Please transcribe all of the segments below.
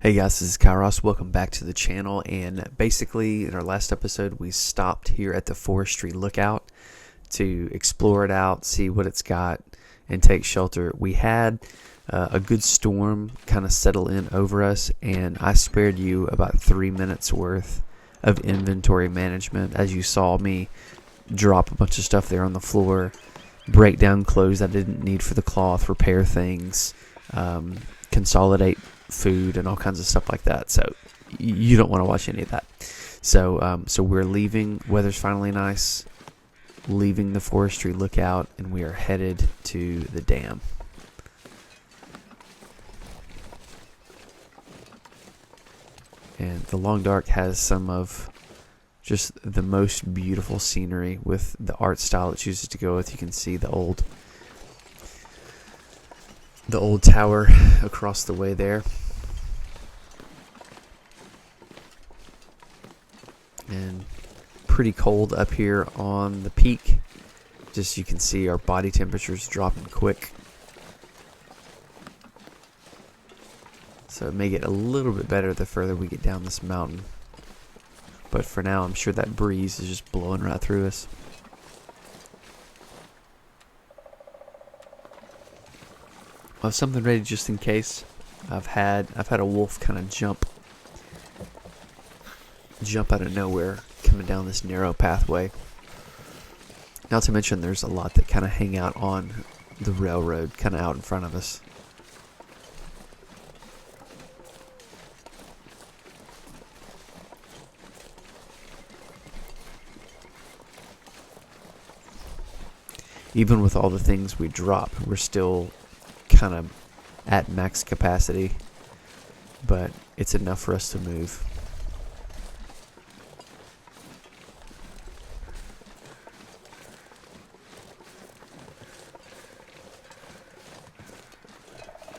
Hey guys, this is Kairos. Welcome back to the channel. And basically, in our last episode, we stopped here at the Forestry Lookout to explore it out, see what it's got, and take shelter. We had a good storm kind of settle in over us, and I spared you about 3 minutes worth of inventory management as you saw me drop a bunch of stuff there on the floor, break down clothes I didn't need for the cloth, repair things, consolidate food and all kinds of stuff like that. So you don't want to watch any of that. So we're leaving. Weather's finally nice. Leaving the Forestry Lookout, and we are headed to the dam. And the Long Dark has some of just the most beautiful scenery with the art style it chooses to go with. You can see the old tower across the way there. And pretty cold up here on the peak. Just you can see our body temperatures dropping quick. So it may get a little bit better the further we get down this mountain. But for now, I'm sure that breeze is just blowing right through us. I have something ready just in case. I've had a wolf kind of jump out of nowhere coming down this narrow pathway. Not to mention there's a lot that kind of hang out on the railroad kind of out in front of us. Even with all the things we drop, we're still kind of at max capacity, but it's enough for us to move.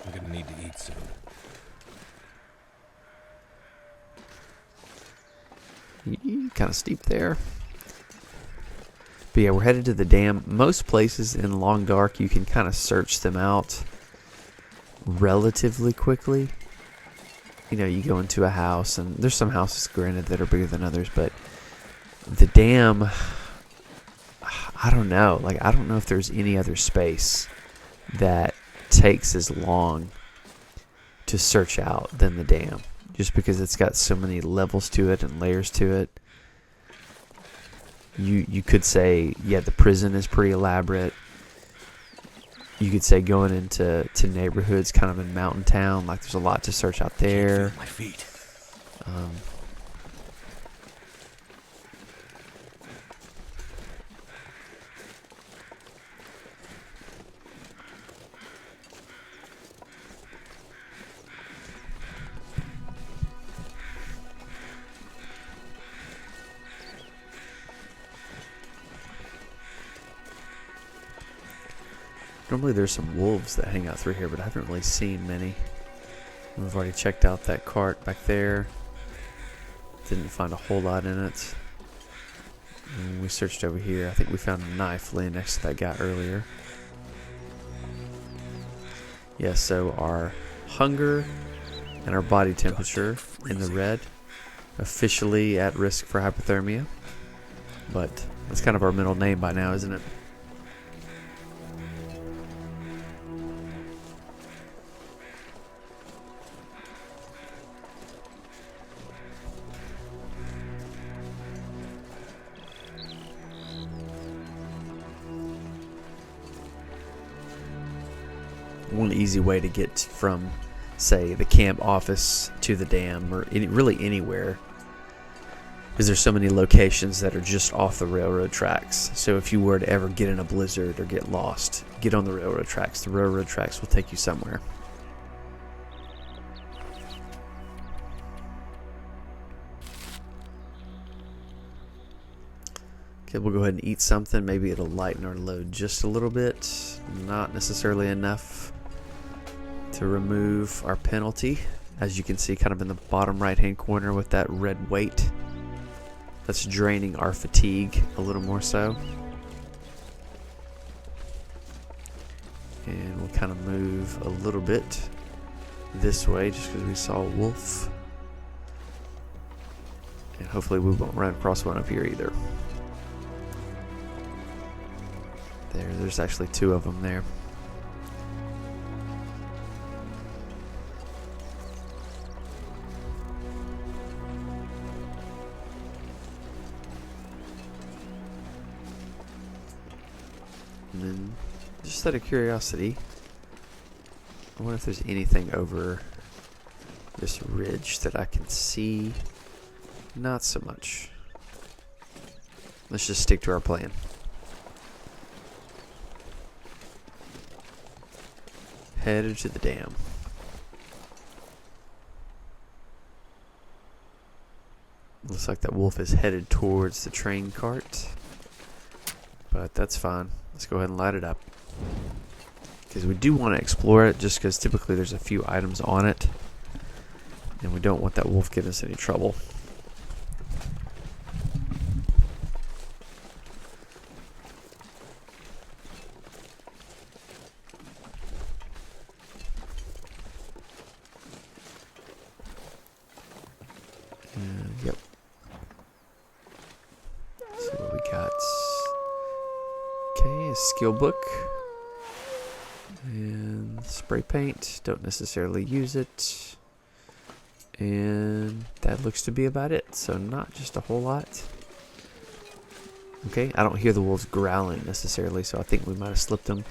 I'm gonna need to eat soon. Kind of steep there. But yeah, we're headed to the dam. Most places in Long Dark, you can kind of search them out relatively quickly. You know, you go into a house, and there's some houses, granted, that are bigger than others, but the dam, I don't know. Like, I don't know if there's any other space that takes as long to search out than the dam, just because it's got so many levels to it and layers to it. You could say, yeah, the prison is pretty elaborate. You could say going into neighborhoods kind of in Mountain Town, like there's a lot to search out there. My feet. Normally there's some wolves that hang out through here, but I haven't really seen many. We've already checked out that cart back there. Didn't find a whole lot in it. And we searched over here. I think we found a knife laying next to that guy earlier. Yeah, so our hunger and our body temperature in the red. Officially at risk for hypothermia. But that's kind of our middle name by now, isn't it? One easy way to get from, say, the camp office to the dam, or really anywhere, is there's so many locations that are just off the railroad tracks. So if you were to ever get in a blizzard or get lost, get on the railroad tracks. The railroad tracks will take you somewhere. Okay, we'll go ahead and eat something. Maybe it'll lighten our load just a little bit. Not necessarily enough to remove our penalty, as you can see kind of in the bottom right hand corner with that red weight. That's draining our fatigue a little more so. And we'll kind of move a little bit this way just because we saw a wolf. And hopefully we won't run across one up here either. There's actually two of them there. And then, just out of curiosity, I wonder if there's anything over this ridge that I can see. Not so much. Let's just stick to our plan. Headed to the dam. Looks like that wolf is headed towards the train cart. But that's fine. Let's go ahead and light it up. Because we do want to explore it, just because typically there's a few items on it. And we don't want that wolf giving us any trouble. Yep. Let's see what we got. Okay, a skill book. And spray paint. Don't necessarily use it. And that looks to be about it. So not just a whole lot. Okay, I don't hear the wolves growling necessarily, so I think we might have slipped them.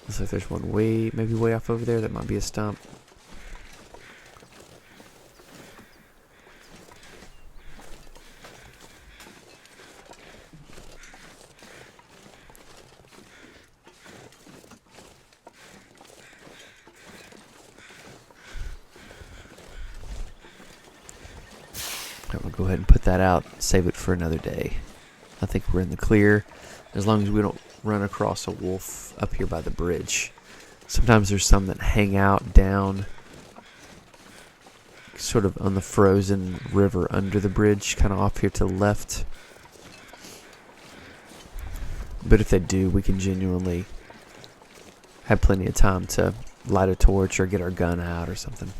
Looks like there's one maybe way off over there. That might be a stump. We'll go ahead and put that out, save it for another day. I think we're in the clear, as long as we don't run across a wolf up here by the bridge. Sometimes there's some that hang out down sort of on the frozen river under the bridge, kind of off here to the left. But if they do, we can genuinely have plenty of time to light a torch or get our gun out or something.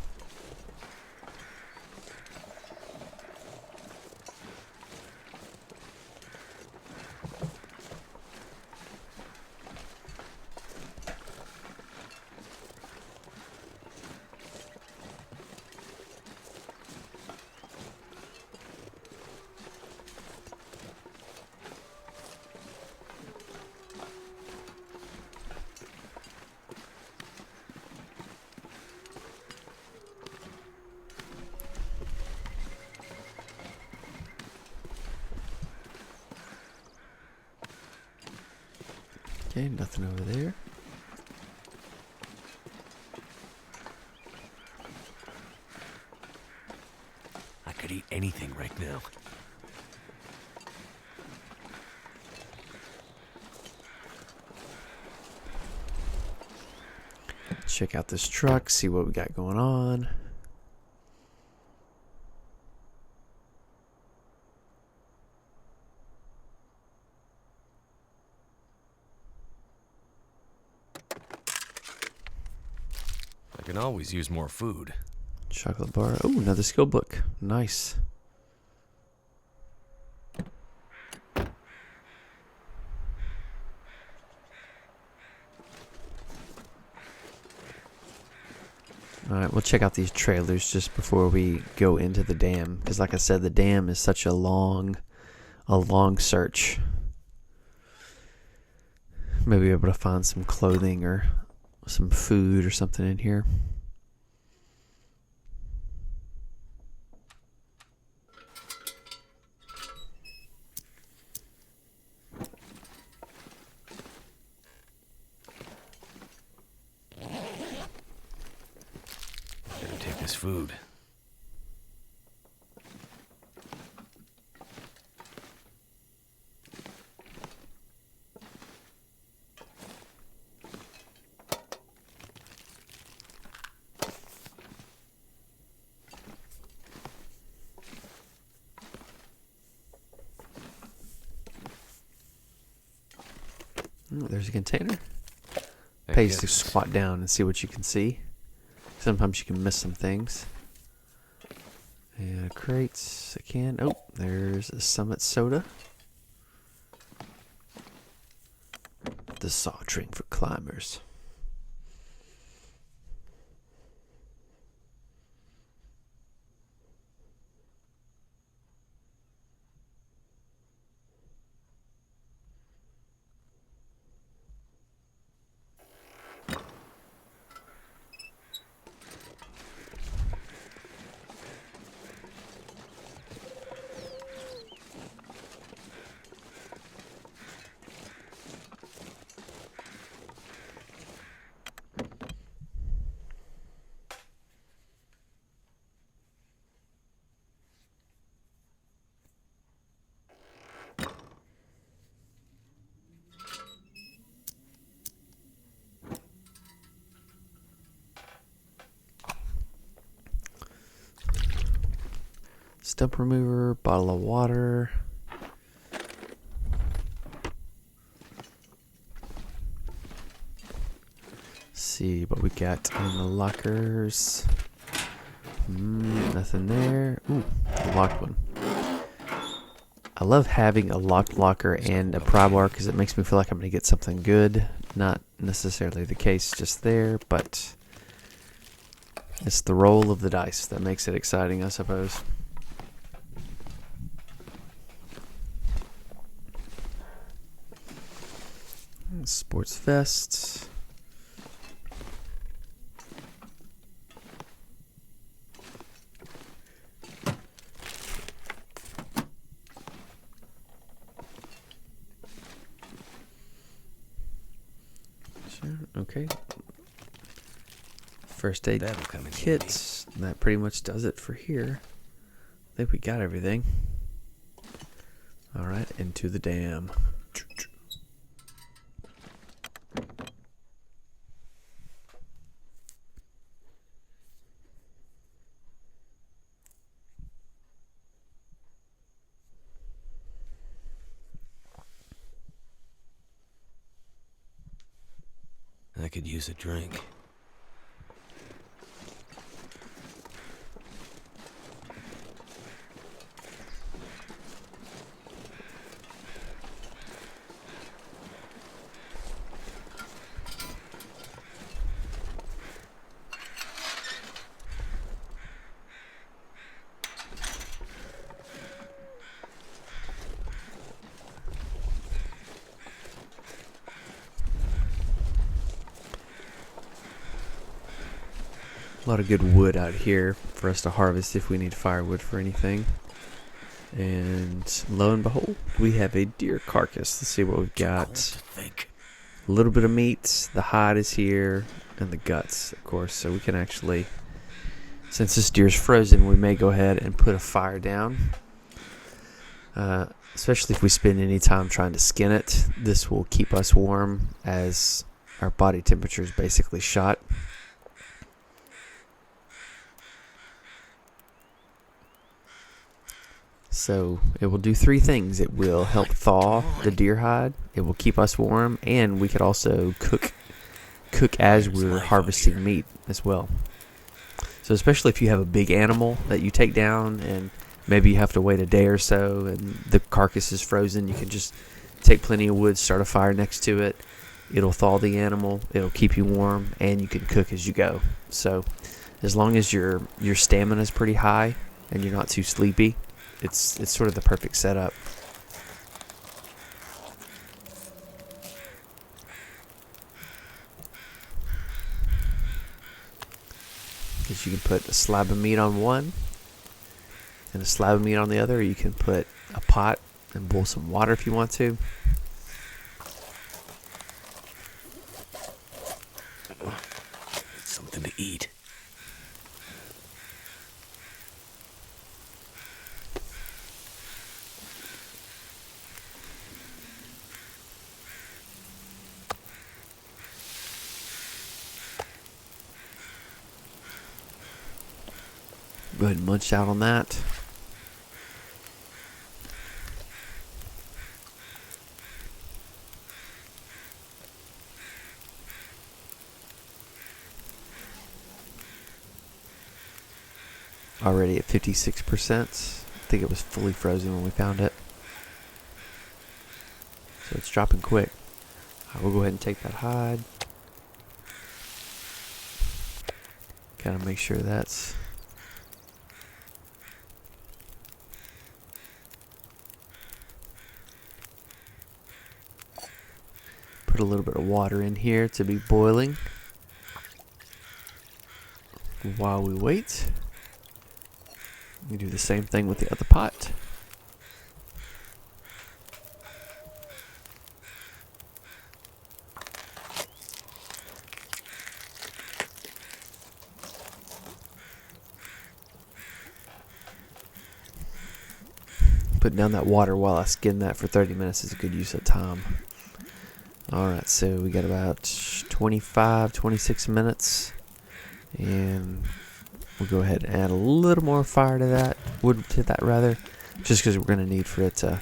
Okay, nothing over there. I could eat anything right now. Check out this truck, see what we got going on. I can always use more food. Chocolate bar. Oh, another skill book. Nice. Alright, we'll check out these trailers just before we go into the dam. Because like I said, the dam is such a long search. Maybe be able to find some clothing or some food or something in here. Better take this food. Oh, there's a container. I Pays to guess squat down and see what you can see. Sometimes you can miss some things. And crates, I can. Oh, there's a Summit Soda. The soft drink for climbers. Stump remover, bottle of water. See what we got in the lockers. Nothing there. Ooh, a locked one. I love having a locked locker and a pry bar because it makes me feel like I'm going to get something good. Not necessarily the case just there, but it's the roll of the dice that makes it exciting, I suppose. Sports vests. Sure, okay. First aid That'll come in kits. That pretty much does it for here. I think we got everything. Alright, into the dam. I could use a drink. A lot of good wood out here for us to harvest if we need firewood for anything. And lo and behold, we have a deer carcass. Let's see what we've got. Think. A little bit of meat. The hide is here. And the guts, of course. So we can actually, since this deer's frozen, we may go ahead and put a fire down. Especially if we spend any time trying to skin it. This will keep us warm as our body temperature is basically shot. So it will do three things. It will help thaw the deer hide. It will keep us warm, and we could also cook as we're harvesting meat as well. So especially if you have a big animal that you take down, and maybe you have to wait a day or so, and the carcass is frozen, you can just take plenty of wood, start a fire next to it. It'll thaw the animal. It'll keep you warm, and you can cook as you go. So as long as your stamina is pretty high and you're not too sleepy, it's sort of the perfect setup. Because you can put a slab of meat on one and a slab of meat on the other. Or you can put a pot and boil some water if you want to. Something to eat. Go ahead and munch out on that. already at 56%. I think it was fully frozen when we found it. So it's dropping quick. Alright, we'll go ahead and take that hide. Gotta make sure that's... Put a little bit of water in here to be boiling while we wait. We do the same thing with the other pot. Putting down that water while I skin that for 30 minutes is a good use of time. Alright, so we got about 25, 26 minutes. And we'll go ahead and add a little more fire to that. Wood to that, rather. Just because we're going to need for it to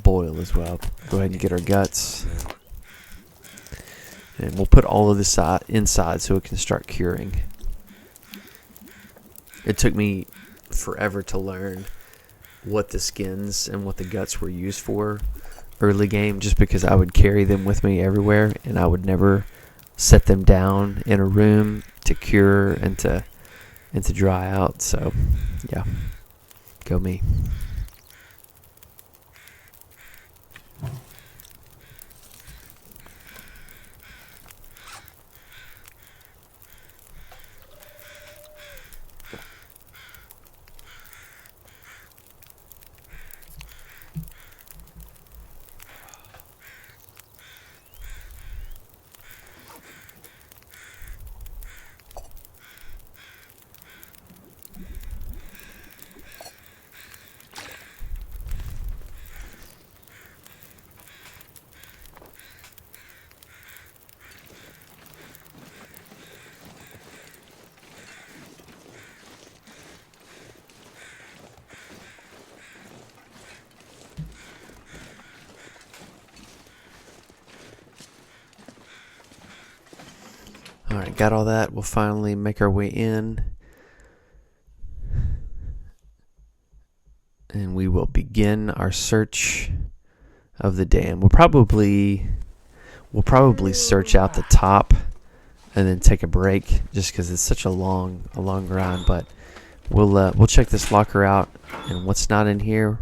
boil as well. Go ahead and get our guts. And we'll put all of this inside so it can start curing. It took me forever to learn what the skins and what the guts were used for early game, just because I would carry them with me everywhere and I would never set them down in a room to cure and to dry out. So yeah, go me. Alright, got all that. We'll finally make our way in. And we will begin our search of the dam. We'll probably search out the top and then take a break, just because it's such a long grind. But we'll check this locker out, and what's not in here,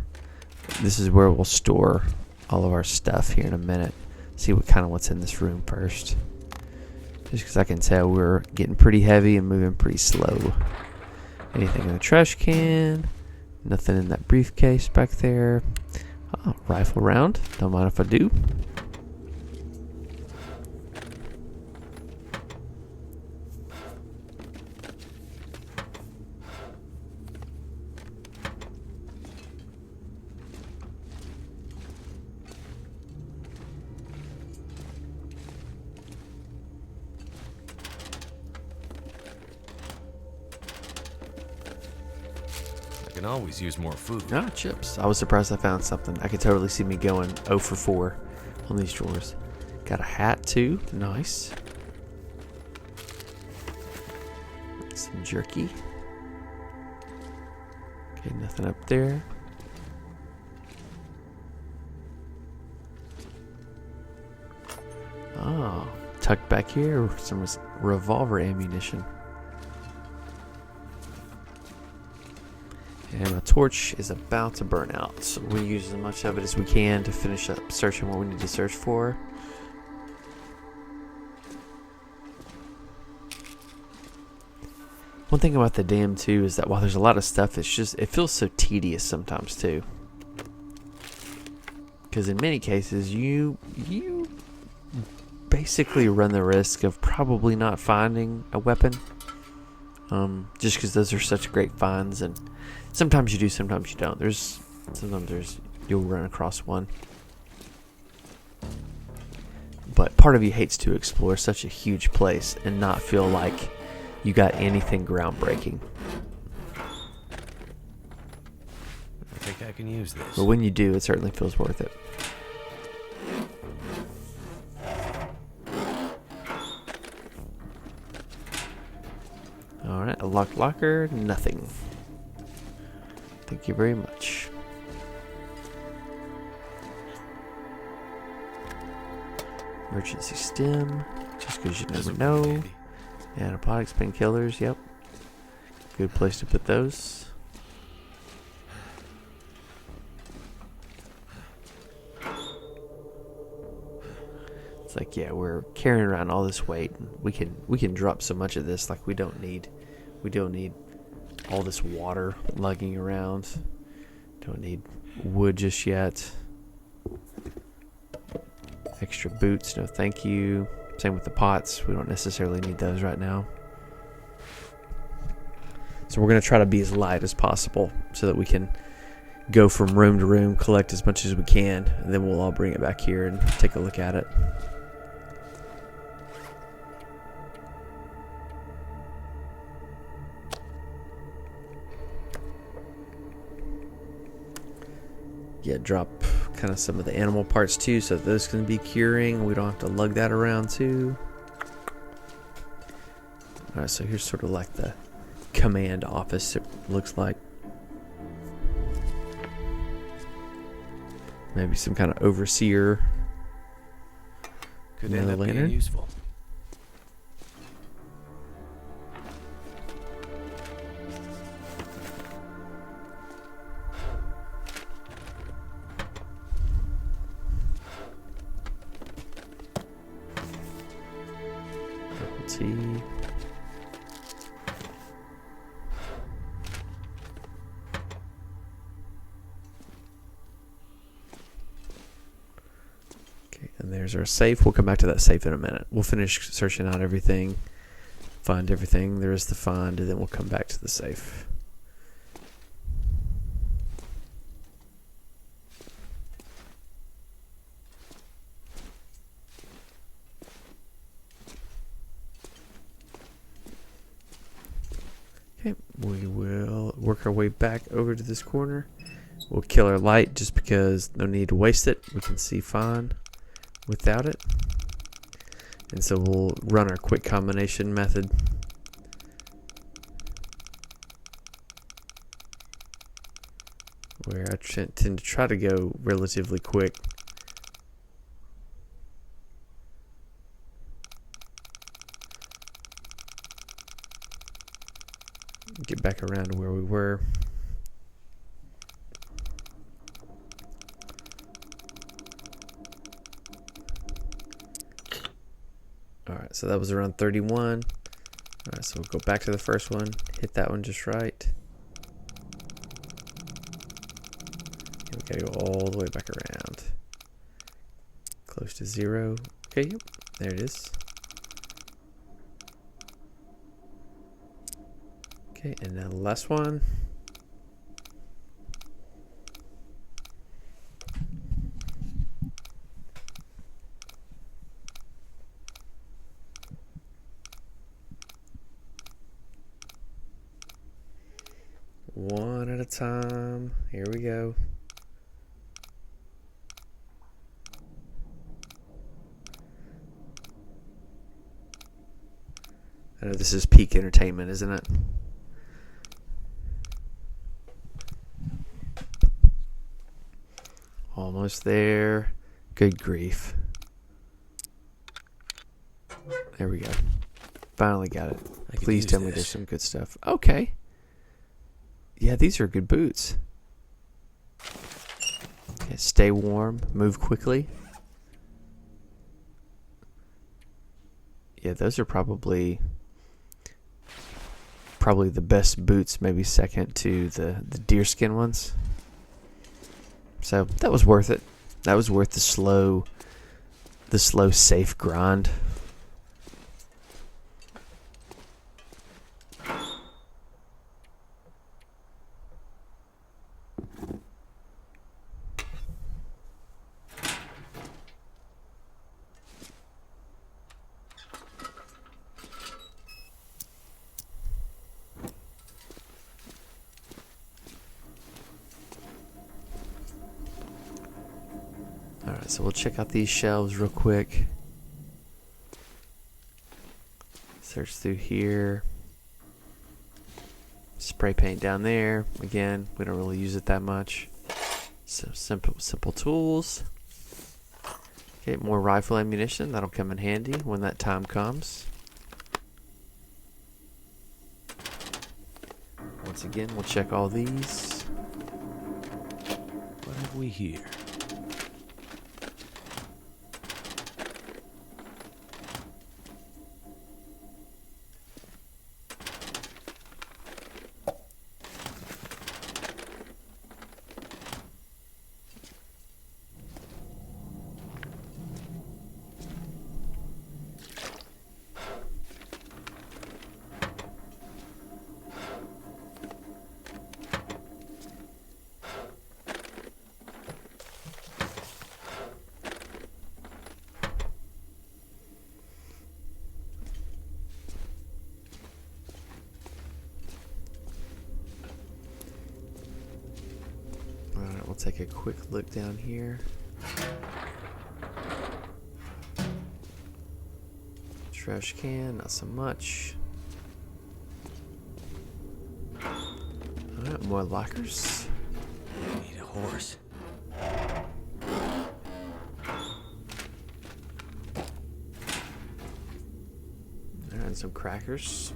this is where we'll store all of our stuff here in a minute. See what's in this room first. Just because I can tell we're getting pretty heavy and moving pretty slow. Anything in the trash can? Nothing in that briefcase back there. Oh, rifle round. Don't mind if I do. Can always use more food. Ah, chips. I was surprised I found something. I could totally see me going 0 for 4 on these drawers. Got a hat too. Nice. Some jerky. Okay, nothing up there. Oh, tucked back here, some revolver ammunition. And my torch is about to burn out, so we'll use as much of it as we can to finish up searching what we need to search for. One thing about the dam too is that while there's a lot of stuff, it feels so tedious sometimes too. Because in many cases, you basically run the risk of probably not finding a weapon. Just because those are such great finds, and sometimes you do, sometimes you don't. Sometimes you'll run across one. But part of you hates to explore such a huge place and not feel like you got anything groundbreaking. I think I can use this. But when you do, it certainly feels worth it. Alright, a locked locker, nothing. Thank you very much. Emergency stim, just because you never This'll come know. in handy. Antibiotics, painkillers, yep. Good place to put those. It's like, yeah, we're carrying around all this weight. We can drop so much of this, like we don't need all this water lugging around. Don't need wood just yet. Extra boots, no thank you. Same with the pots. We don't necessarily need those right now. So we're going to try to be as light as possible so that we can go from room to room, collect as much as we can, and then we'll all bring it back here and take a look at it. Yeah, drop kind of some of the animal parts too, so that those can be curing. We don't have to lug that around too. Alright, so here's sort of like the command office, it looks like. Maybe some kind of overseer. Could end Another up being lantern? useful. Tea. Okay, and there's our safe. We'll come back to that safe in a minute. We'll finish searching out everything, find everything there is to find, and then we'll come back to the safe. Okay, we will work our way back over to this corner. We'll kill our light just because no need to waste it. We can see fine without it. And so we'll run our quick combination method. Where I tend to try to go relatively quick. Get back around to where we were. Alright, so that was around 31. Alright, so we'll go back to the first one, hit that one just right. And we gotta go all the way back around. Close to 0. Okay, yep, there it is. Okay, and now the last one. One at a time. Here we go. I know this is peak entertainment, isn't it? Almost there. Good grief. There we go. Finally got it. I could Please use tell me this. there's some good stuff. Okay. Yeah, these are good boots. Okay, stay warm. Move quickly. Yeah, those are probably the best boots, maybe second to the deerskin ones. So that was worth it. That was worth the slow, safe grind. Alright, so we'll check out these shelves real quick. Search through here. Spray paint down there. Again, we don't really use it that much. So simple tools. Okay, more rifle ammunition. That'll come in handy when that time comes. Once again, we'll check all these. What have we here? Alright, we'll take a quick look down here. Trash can, not so much. Alright, more lockers. Need a horse. Alright, and some crackers.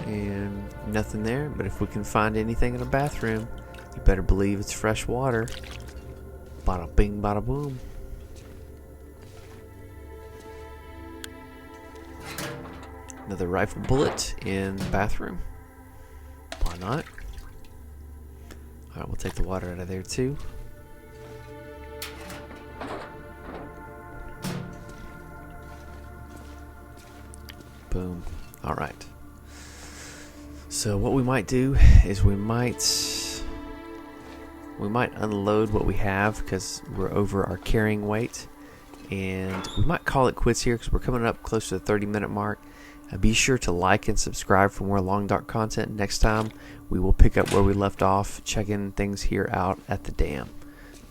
And nothing there, but if we can find anything in a bathroom, you better believe it's fresh water. Bada bing, bada boom. Another rifle bullet in the bathroom. Why not? Alright, we'll take the water out of there too. Boom. Alright. So what we might do is we might unload what we have because we're over our carrying weight, and we might call it quits here because we're coming up close to the 30-minute mark. Be sure to like and subscribe for more Long Dark content. Next time we will pick up where we left off, checking things here out at the dam.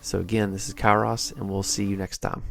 So again, this is Kairos, and we'll see you next time.